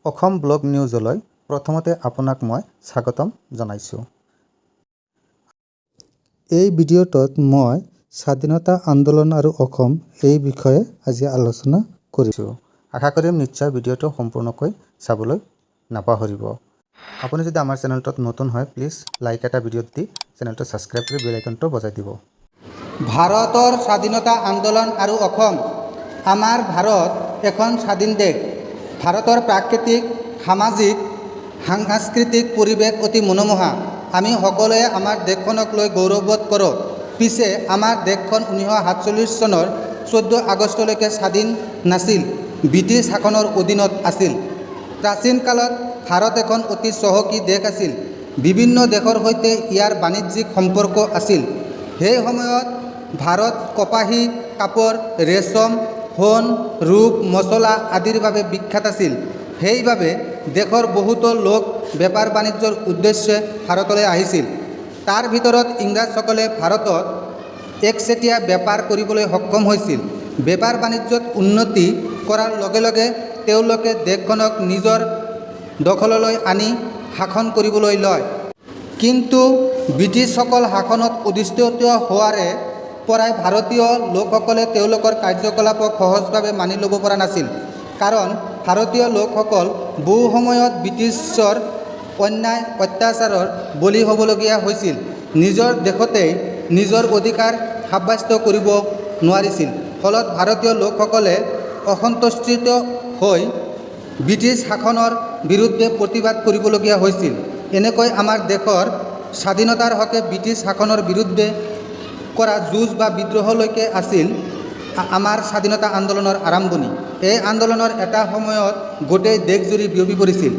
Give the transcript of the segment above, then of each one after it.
Assam blog নিউজলৈ প্ৰথমতে আপোনাক মই স্বাগতম জনাইছোঁ। এই ভিডিঅ'টোত মই স্বাধীনতা আন্দোলন আৰু অসম এই বিষয়ে আজি আলোচনা কৰিছোঁ। আশা কৰিম নিশ্চয় ভিডিঅ'টো সম্পূৰ্ণকৈ চাবলৈ নাপাহৰিব। আপুনি যদি আমাৰ চেনেলটোত নতুন হয় প্লিজ লাইক এটা ভিডিঅ'ত দি চেনেলটো ছাবস্ক্ৰাইব কৰি বেল আইকনটো বজাই দিব। ভাৰতৰ স্বাধীনতা আন্দোলন আৰু অসম। আমাৰ ভাৰত এখন স্বাধীন দেশ। ভাৰতৰ প্ৰাকৃতিক সামাজিক সাংস্কৃতিক পৰিৱেশ অতি মনোমোহা। আমি সকলোৱে আমাৰ দেশখনক লৈ গৌৰৱবোধ কৰোঁ। পিছে আমাৰ দেশখন 1947 চনৰ 14 আগষ্টলৈকে স্বাধীন নাছিল, ব্ৰিটিছ শাসনৰ অধীনত আছিল। প্ৰাচীন কালত ভাৰত এখন অতি চহকী দেশ আছিল। বিভিন্ন দেশৰ সৈতে ইয়াৰ বাণিজ্যিক সম্পৰ্ক আছিল। সেই সময়ত ভাৰত কপাহী কাপোৰ, ৰেচম, সোণ, ৰূপ, মছলা আদিৰ বাবে বিখ্যাত আছিল। সেইবাবে দেশৰ বহুতো লোক বেপাৰ বাণিজ্যৰ উদ্দেশ্যে ভাৰতলৈ আহিছিল। তাৰ ভিতৰত ইংৰাজসকলে ভাৰতত একচেটিয়া বেপাৰ কৰিবলৈ সক্ষম হৈছিল। বেপাৰ বাণিজ্যত উন্নতি কৰাৰ লগে লগে তেওঁলোকে দেশখনক নিজৰ দখললৈ আনি শাসন কৰিবলৈ লয়। কিন্তু ব্ৰিটিছসকল শাসনত অধিষ্ঠিত হোৱাৰে পৰাই ভাৰতীয় লোকসকলে তেওঁলোকৰ কাৰ্যকলাপক সহজভাৱে মানি ল'ব পৰা নাছিল। কাৰণ ভাৰতীয় লোকসকল বহু সময়ত ব্ৰিটিছৰ অন্যায় অত্যাচাৰৰ বলি হ'বলগীয়া হৈছিল। নিজৰ দেশতেই নিজৰ অধিকাৰ সাব্যস্ত কৰিব নোৱাৰিছিল। ফলত ভাৰতীয় লোকসকলে অসন্তুষ্ট হৈ ব্ৰিটিছ শাসনৰ বিৰুদ্ধে প্ৰতিবাদ কৰিবলগীয়া হৈছিল। এনেকৈ আমাৰ দেশৰ স্বাধীনতাৰ হকে ব্ৰিটিছ শাসনৰ বিৰুদ্ধে কৰা যুঁজ বা বিদ্ৰোহলৈকে আছিল আমাৰ স্বাধীনতা আন্দোলনৰ আৰম্ভণি। এই আন্দোলনৰ এটা সময়ত গোটেই দেশজুৰি বিয়পি পৰিছিল।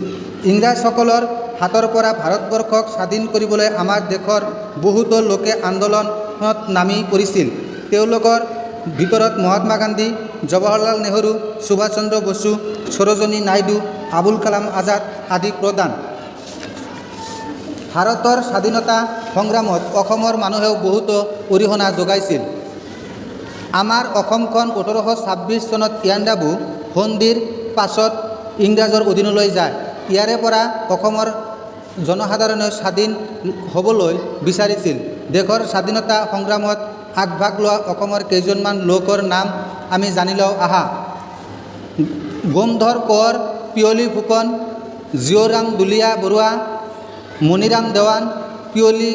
ইংৰাজসকলৰ হাতৰ পৰা ভাৰতবৰ্ষক স্বাধীন কৰিবলৈ আমাৰ দেশৰ বহুতো লোকে আন্দোলনত নামি পৰিছিল। তেওঁলোকৰ ভিতৰত মহাত্মা গান্ধী, জৱাহৰলাল নেহৰু, সুভাষ চন্দ্ৰ বসু, সৰোজিনী নাইডু, আবুল কালাম আজাদ আদি প্ৰধান। ভাৰতৰ স্বাধীনতা সংগ্ৰামত অসমৰ মানুহেও বহুতো অৰিহণা যোগাইছিল। আমাৰ অসমখন 1826 চনত ইয়াণ্ডাবু সন্ধিৰ পাছত ইংৰাজৰ অধীনলৈ যায়। ইয়াৰে পৰা অসমৰ জনসাধাৰণে স্বাধীন হ'বলৈ বিচাৰিছিল। দেশৰ স্বাধীনতা সংগ্ৰামত আগভাগ লোৱা অসমৰ কেইজনমান লোকৰ নাম আমি জানি লওঁ আহা। গোমধৰ কোঁৱৰ, পিয়লি ফুকন, জীয়ৰাম দুলীয়া বৰুৱা, মণিৰাম দেৱান, পিয়লি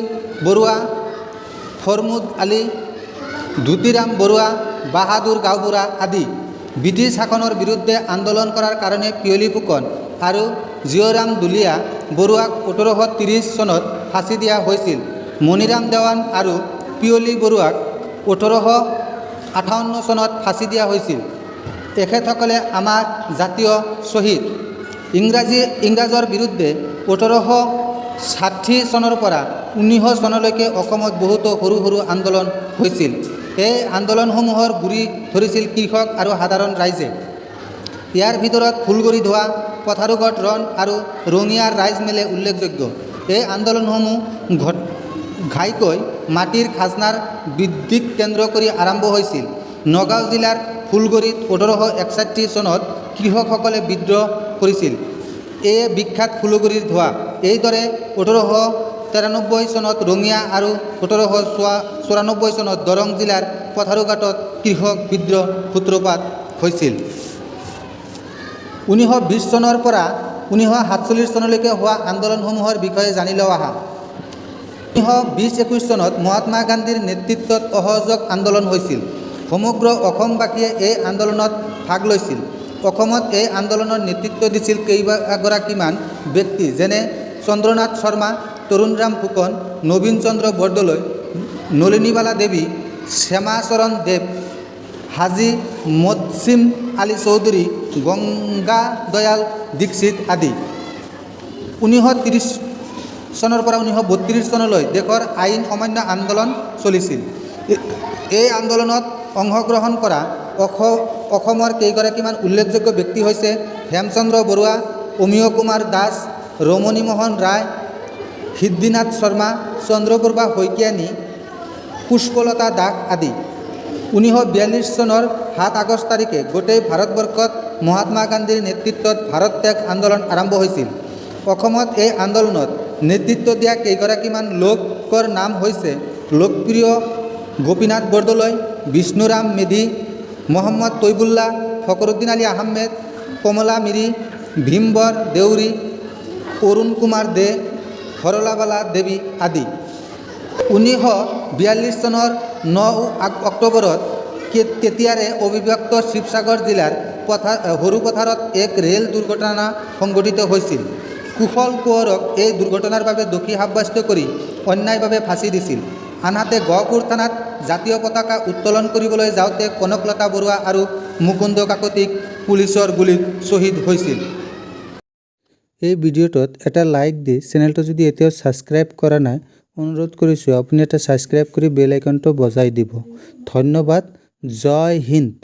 বৰুৱা, ফৰমুদ আলী, ধুতিৰাম বৰুৱা, বাহাদুৰ গাঁওবুঢ়া আদি। ব্ৰিটিছ শাসনৰ বিৰুদ্ধে আন্দোলন কৰাৰ কাৰণে পিয়লি ফুকন আৰু জীয়ৰাম দুলীয়া বৰুৱাক 1830 চনত ফাঁচি দিয়া হৈছিল। মণিৰাম দেৱান আৰু পিয়লি বৰুৱাক 1858 চনত ফাঁচি দিয়া হৈছিল। এখেতসকলে আমাৰ জাতীয় শ্বহীদ। ইংৰাজৰ বিৰুদ্ধে 1860 চনৰ পৰা 1900 চনলৈকে অসমত বহুতো সৰু সৰু আন্দোলন হৈছিল। এই আন্দোলনসমূহৰ গুৰি ধৰিছিল কৃষক আৰু সাধাৰণ ৰাইজে। ইয়াৰ ভিতৰত ফুলগুৰি ধোৱা, পথাৰুঘাট ৰণ আৰু ৰঙিয়াৰ ৰাইজ মেলে উল্লেখযোগ্য। এই আন্দোলনসমূহ ঘাইকৈ মাটিৰ খাজনাৰ বৃদ্ধিক কেন্দ্ৰ কৰি আৰম্ভ হৈছিল। নগাঁও জিলাৰ ফুলগুৰিত 1861 চনত কৃষকসকলে বিদ্ৰোহ কৰিছিল। এয়ে বিখ্যাত ফুলগুৰিৰ ধোৱা। এইদৰে 1893 চনত ৰঙিয়া আৰু 1894 চনত দৰং জিলাৰ পথাৰুঘাটত কৃষক বিদ্ৰোহ সূত্ৰপাত হৈছিল। 1920 চনৰ পৰা 1947 চনলৈকে হোৱা আন্দোলনসমূহৰ বিষয়ে জানি লওঁ আহা। 1920-21 চনত মহাত্মা গান্ধীৰ নেতৃত্বত অসহযোগ আন্দোলন হৈছিল। সমগ্ৰ অসমবাসীয়ে এই আন্দোলনত ভাগ লৈছিল। অসমত এই আন্দোলনৰ নেতৃত্ব দিছিল কেইবাগৰাকীমান ব্যক্তি, যেনে চন্দ্ৰনাথ শৰ্মা, তৰুণৰাম ফুকন, নবীন চন্দ্ৰ বৰদলৈ, নলিনীবালা দেৱী, শ্যামাচৰণ দেৱ, হাজী মহচিম আলী চৌধুৰী, গংগাদয়াল দীক্ষিত আদি। 1930 চনৰ পৰা 1932 চনলৈ দেশৰ আইন অমান্য আন্দোলন চলিছিল। এই আন্দোলনত অংশগ্ৰহণ কৰা অসমৰ কেইগৰাকীমান উল্লেখযোগ্য ব্যক্তি হৈছে হেমচন্দ্ৰ বৰুৱা, অমিয় কুমাৰ দাস, ৰমণী মোহন ৰায়, সিদ্ধিনাথ শৰ্মা, চন্দ্ৰপ্ৰভা শইকীয়ানী, পুষ্পলতা দাস আদি। 1942 চনৰ 7 আগষ্ট তাৰিখে গোটেই ভাৰতবৰ্ষত মহাত্মা গান্ধীৰ নেতৃত্বত ভাৰত ত্যাগ আন্দোলন আৰম্ভ হৈছিল। অসমত এই আন্দোলনত নেতৃত্ব দিয়া কেইগৰাকীমান লোকৰ নাম হৈছে লোকপ্ৰিয় গোপীনাথ বৰদলৈ, বিষ্ণুৰাম মেধি, মহম্মদ তৈবুল্লাহ, ফখৰুদ্দিন আলী আহমেদ, কমলা মিৰি, ভীমবৰ দেউৰী, অৰুণ কুমাৰ দে, হৰলাবালা দেৱী আদি। 1942 চনৰ 9 অক্টোবৰত তেতিয়াৰে অবিভক্ত শিৱসাগৰ জিলাৰ সৰু পথাৰত এক ৰেল দুৰ্ঘটনা সংঘটিত হৈছিল। কুশল কোঁৱৰক এই দুৰ্ঘটনাৰ বাবে দোষী সাব্যস্ত কৰি অন্যায়ভাৱে ফাঁচি দিছিল। আনহাতে গহপুৰ থানাত জাতীয় পতাকা উত্তোলন কৰিবলৈ যাওঁতে কনকলতা বৰুৱা আৰু মুকুন্দ কাকতিক পুলিচৰ গুলীত শ্বহীদ হৈছিল। এই ভিডিঅ'টোত এটা লাইক দি চেনেলটো যদি এতিয়াও ছাবস্ক্ৰাইব কৰা নাই অনুৰোধ কৰিছোঁ আপুনি এটা ছাবস্ক্ৰাইব কৰি বেল আইকনটো বজাই দিব। ধন্যবাদ। জয় হিন্দ।